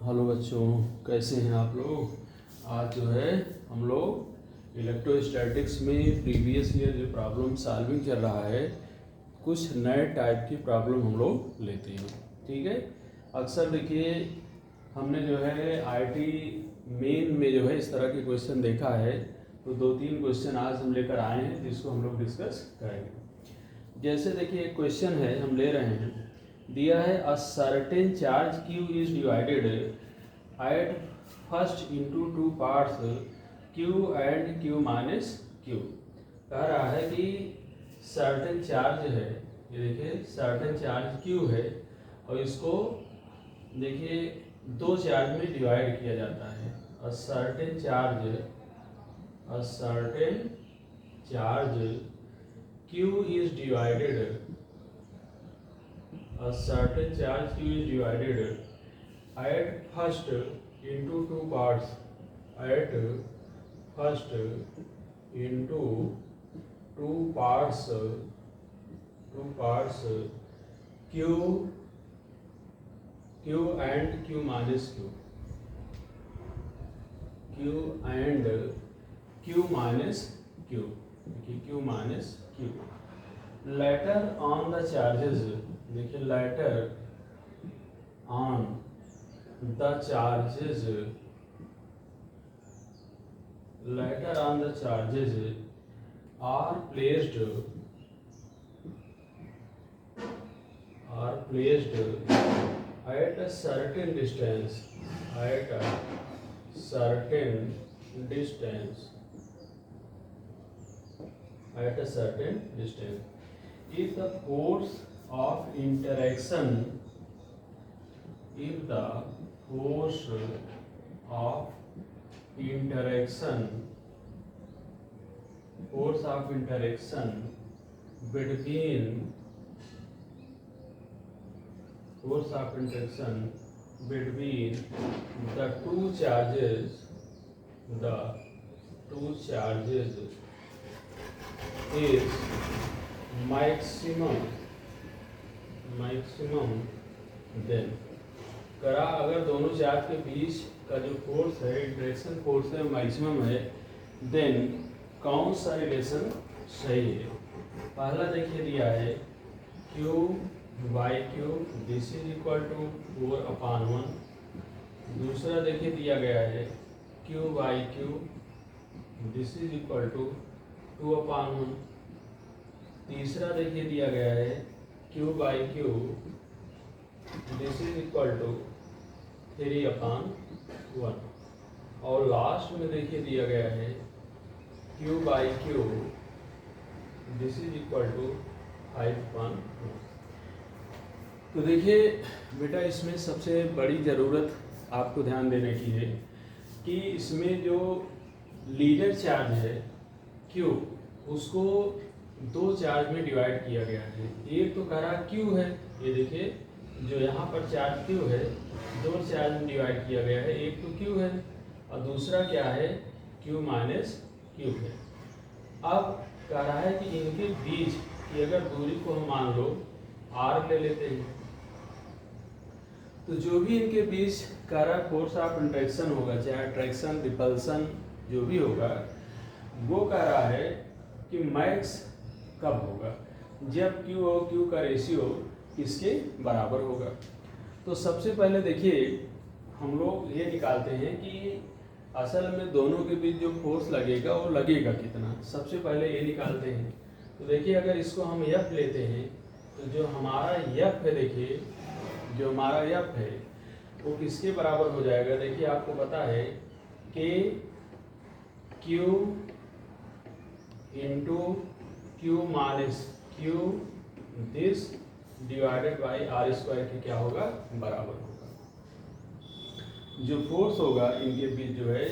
Hello बच्चों, कैसे हैं आप लोग। आज जो है हम लोग इलेक्ट्रोस्टैटिक्स में प्रीवियस ईयर जो प्रॉब्लम सॉल्विंग चल रहा है, कुछ नए टाइप की प्रॉब्लम हम लोग लेते हैं। ठीक है। अक्सर देखिए हमने जो है आईटी मेन में जो है इस तरह के क्वेश्चन देखा है, तो 2-3 क्वेश्चन आज हम लेकर आए हैं जिसको हम लोग डिस्कस करेंगे। जैसे देखिए एक क्वेश्चन है, हम ले रहे हैं, दिया है a certain charge Q is divided at first into two parts Q and Q minus Q। कह रहा है कि सर्टेन चार्ज है, ये देखिए सर्टेन चार्ज Q है और इसको देखिए दो चार्ज में डिवाइड किया जाता है। A certain charge Q is divided, a certain charge Q is divided at first into two parts, at first into two parts Q and Q minus Q, Q and Q minus Q, Q minus Q। Later on the charges, देखिए later on the charges are placed at a certain distance, if the force of interaction between the two charges is maximum, then करा अगर दोनों charge के बीच का जो force है, interaction force है, maximum है, देन कौन सा रिलेशन सही है। पहला देखिए दिया है Q by Q this is equal to 4/1। दूसरा देखिए दिया गया है Q by Q this is equal to 2/1। तीसरा देखिए दिया गया है Q by Q this is equal to 3/1। और लास्ट में देखिए दिया गया है Q by Q this is equal to 5/1। तो देखिए बेटा, इसमें सबसे बड़ी ज़रूरत आपको ध्यान देने की है कि इसमें जो लीडर चार्ज है Q, उसको दो चार्ज में डिवाइड किया गया है। एक तो कह रहा Q है, ये देखिए जो यहाँ पर चार्ज Q है, दो चार्ज में डिवाइड किया गया है। एक तो Q है और दूसरा क्या है, Q माइनस Q है। अब कह रहा है कि इनके बीच की अगर दूरी को हम मान लो R ले लेते हैं, तो जो भी इनके बीच कह रहा फोर्स ऑफ इंटरेक्शन होगा, चाहे अट्रैक्शन रिपल्सन जो भी होगा, वो कह रहा है कि मैक्स कब होगा, जब Q और Q का रेशियो किसके बराबर होगा। तो सबसे पहले देखिए हम लोग ये निकालते हैं कि असल में दोनों के बीच जो फोर्स लगेगा वो लगेगा कितना। सबसे पहले ये निकालते हैं। तो देखिए अगर इसको हम F लेते हैं, तो जो हमारा F है, देखिए जो हमारा F है वो किसके बराबर हो जाएगा। देखिए आपको पता है कि Q into Q minus Q this divided by R square के क्या होगा, बराबर होगा। जो फोर्स होगा इनके बीच जो है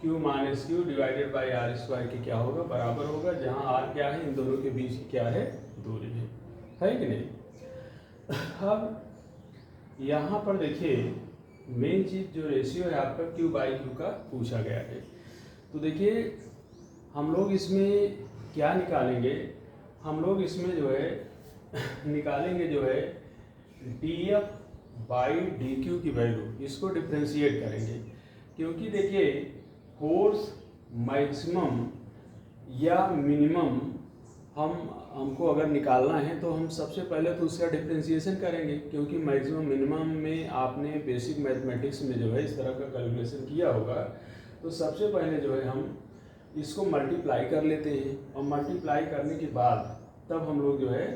Q minus Q divided by R square के क्या होगा, बराबर होगा। जहाँ R क्या है, इन दोनों के बीच की क्या है, दूरी है कि नहीं। अब यहाँ पर देखिए मेन चीज जो रेशियो है आपका Q बाई Q का पूछा गया है। तो देखिए हम लोग इसमें क्या निकालेंगे, हम लोग इसमें जो है निकालेंगे जो है DF बाई डी क्यू की वैल्यू, इसको डिफ्रेंशिएट करेंगे, क्योंकि देखिए फोर्स मैक्सिमम या मिनिमम हमको अगर निकालना है तो हम सबसे पहले तो उसका डिफ्रेंशिएशन करेंगे, क्योंकि मैक्सिमम मिनिमम में आपने बेसिक मैथमेटिक्स में जो है इस तरह का कैलकुलेशन किया होगा। तो सबसे पहले जो है हम इसको मल्टीप्लाई कर लेते हैं, और मल्टीप्लाई करने के बाद तब हम लोग जो है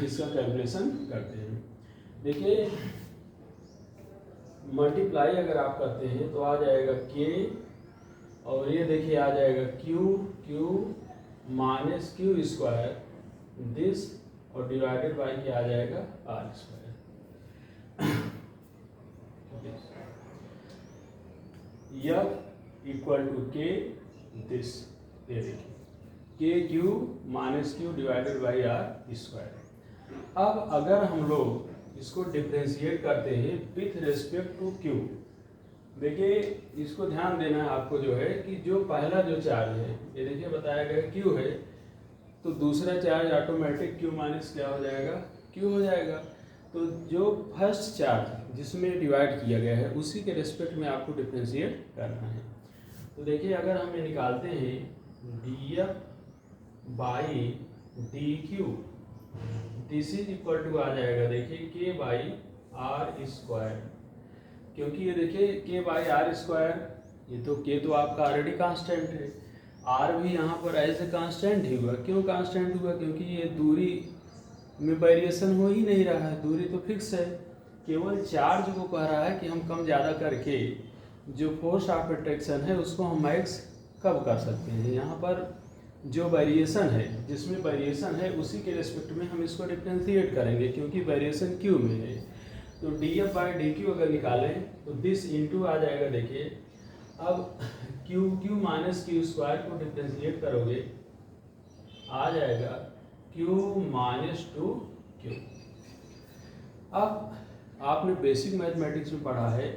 इसका कैलकुलेशन करते हैं। देखिए मल्टीप्लाई अगर आप करते हैं तो आ जाएगा के, और ये देखिए आ जाएगा q minus q square this, और डिवाइडेड बाई क्या आ जाएगा r square. F equal to k this, ये देखिए k q minus q divided by r square. अब अगर हम लोग इसको डिफ्रेंशिएट करते हैं विथ रिस्पेक्ट टू क्यू, देखिए इसको ध्यान देना है आपको जो है कि जो पहला जो चार्ज है, ये देखिए बताया गया क्यू है, तो दूसरा चार्ज ऑटोमेटिक क्यू माइनस क्या हो जाएगा क्यू हो जाएगा। तो जो फर्स्ट चार्ज जिसमें डिवाइड किया गया है उसी के रिस्पेक्ट में आपको डिफ्रेंशिएट करना है। तो देखिए अगर हम ये निकालते हैं D F by D Q, this is equal to आ जाएगा देखिए के बाई आर स्क्वायर, क्योंकि ये देखिए के बाई आर स्क्वायर, ये तो के तो आपका ऑलरेडी कांस्टेंट है, आर भी यहाँ पर एज ए कांस्टेंट ही हुआ। क्यों कांस्टेंट हुआ? क्योंकि ये दूरी में वेरिएशन हो ही नहीं रहा है, दूरी तो फिक्स है, केवल चार्ज को कह रहा है कि हम कम ज़्यादा करके जो फोर्स ऑफ अट्रैक्शन है उसको हम मैक्स कब कर सकते हैं। यहाँ पर जो वेरिएशन है, जिसमें वेरिएशन है उसी के रिस्पेक्ट में हम इसको डिफ्रेंशिएट करेंगे, क्योंकि वेरिएशन क्यू में है। तो D F by D Q अगर निकालें तो दिस इंटू आ जाएगा, देखिए अब क्यू माइनस क्यू स्क्वायर को डिफ्रेंशिएट करोगे आ जाएगा क्यू माइनस टू क्यू। अब आपने बेसिक मैथमेटिक्स में पढ़ा है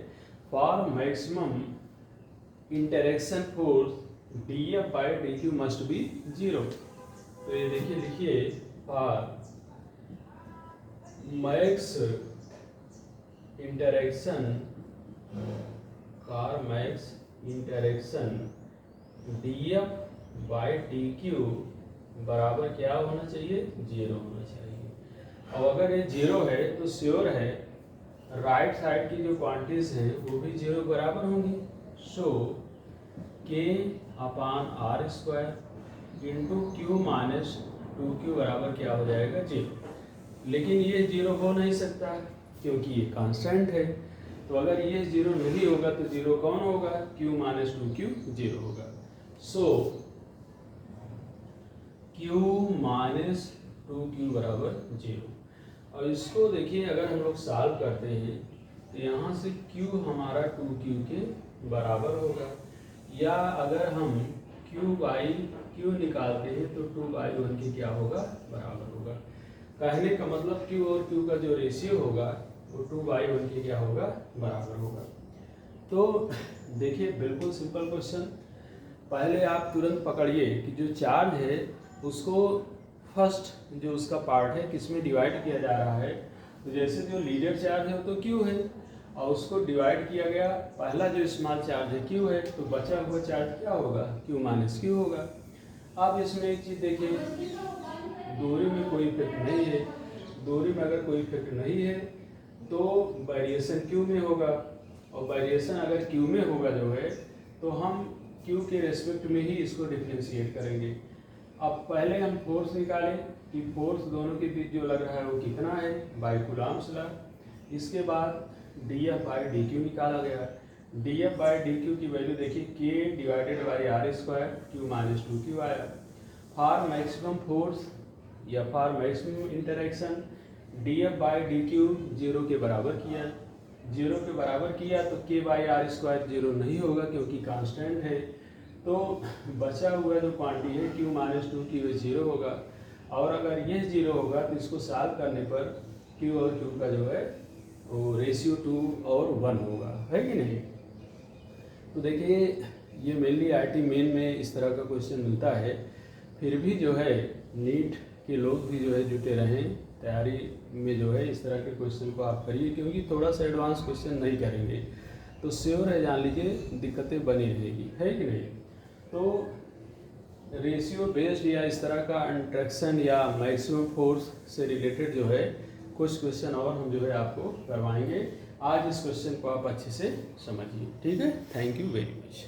for maximum interaction force D F by D Q must be 0। तो ये देखिए लिखिए for max interaction d F by D Q बराबर क्या होना चाहिए 0 होना चाहिए। और अगर ये 0 है तो श्योर है राइट साइड की जो क्वांटिटीज हैं वो भी 0 बराबर होंगी। So K upon R square into Q minus 2q बराबर क्या हो जाएगा 0। लेकिन ये 0 हो नहीं सकता क्योंकि ये कांस्टेंट है, तो अगर ये 0 नहीं होगा तो 0 कौन होगा? q माइनस 2q 0 होगा। सो q माइनस 2q बराबर 0। और इसको देखिए अगर हम लोग सॉल्व करते हैं तो यहाँ से q हमारा 2q के बराबर होगा, या अगर हम q बाई q निकालते हैं तो 2/1 के क्या होगा बराबर होगा। कहने का मतलब q और q का जो रेशियो होगा वो 2/1 के क्या होगा बराबर होगा। तो देखिए बिल्कुल सिंपल क्वेश्चन, पहले आप तुरंत पकड़िए कि जो चार्ज है उसको फर्स्ट जो उसका पार्ट है किसमें डिवाइड किया जा रहा है। तो जैसे जो लीडर चार्ज है वो तो क्यू है, और उसको डिवाइड किया गया, पहला जो स्मॉल चार्ज है क्यू है, तो बचा हुआ चार्ज क्या होगा क्यू माइनस क्यू होगा। अब इसमें एक चीज़ देखिए, दूरी में कोई इफेक्ट नहीं है, दूरी में अगर कोई इफेक्ट नहीं है तो वेरिएशन क्यू में होगा, और वेरिएशन अगर क्यू में होगा जो है तो हम क्यू के रेस्पेक्ट में ही इसको डिफ्रेंशिएट करेंगे। अब पहले हम फोर्स निकालें कि फोर्स दोनों के बीच जो लग रहा है वो कितना है बाई कूलम्ब्स लॉ। इसके बाद d F by D q निकाला गया, d F by D q की वैल्यू देखिए k divided by r square q minus 2q आया। फॉर मैक्सिमम फोर्स या for maximum interaction d F by D q 0 के बराबर किया, 0 के बराबर किया तो के बाई आर स्क्वायर 0 नहीं होगा क्योंकि कांस्टेंट है। तो बचा हुआ जो क्वांटिटी है क्यू माइनस 2q 0 होगा, और अगर ये 0 होगा तो इसको सॉल्व करने पर क्यू और क्यू का जो है वो रेशियो 2 और 1 होगा, है कि नहीं। तो देखिए ये मेनली आईटी मेन में इस तरह का क्वेश्चन मिलता है, फिर भी जो है नीट कि लोग भी जो है जुटे रहें तैयारी में, जो है इस तरह के क्वेश्चन को आप करिए, क्योंकि थोड़ा सा एडवांस क्वेश्चन नहीं करेंगे तो श्योर है, जान लीजिए दिक्कतें बनी रहेगी, है कि नहीं। तो रेशियो बेस्ड या इस तरह का इंट्रैक्शन या मैक्सिमम फोर्स से रिलेटेड जो है कुछ क्वेश्चन और हम जो है आपको करवाएंगे। आज इस क्वेश्चन को आप अच्छे से समझिए, ठीक है। Thank you very much.